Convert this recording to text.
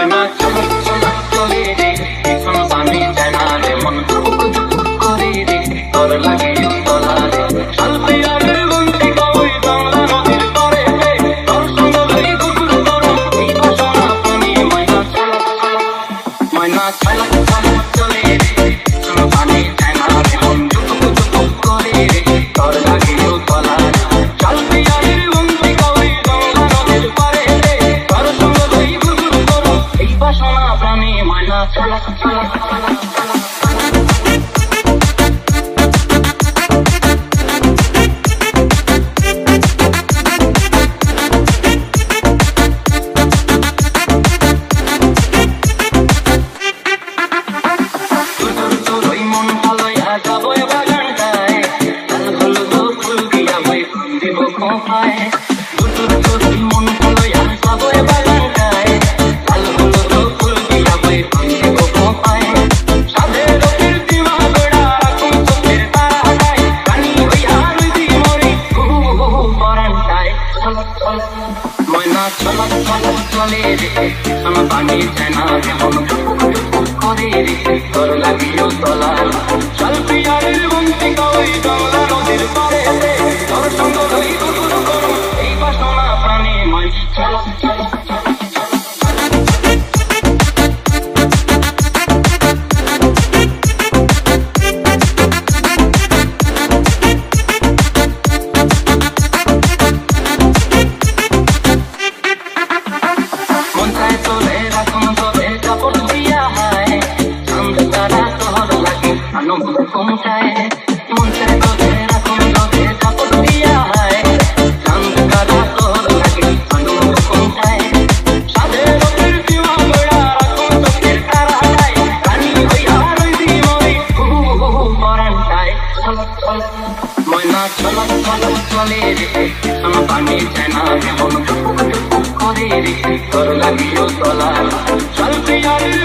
ময়না চলো চলো চলে রে এখন পানি যায় না রে মন ধুক ধুক করে রে তোর লাগে তোলা রে শালপিয়ারের বন্দি কই বাংলা নদীর পারে রে তোর সঙ্গে লই গুগুর করো এই বাসনা পানি ময়না চলো চলো ময়না চলো চলো চলে রে এখন পানি যায় না রে মন ধুক ধুক করে রে তোর লাগে তোলা রে শালপিয়ারের বন্দি কই বাংলা নদীর পারে রে তোর সঙ্গে লই গুগুর করো এই বাসনা পানি ময়না চলো চলো চলো ময়না চলো চলো চলে রে এখন পানি যায় না রে মন করে রে তোর লাগিও তোলা শালপিয়ারের বন্দি কই বাংলা নদীর পারে রে তোর সঙ্গ লই গুগুর করো এই বাসনা প্রাণে ময়না চলো চলো ময়না চলো চলো চলে রে এখন পানি যায় না রে মন করে রে তোর লাগিও তোলা শালপিয়ারের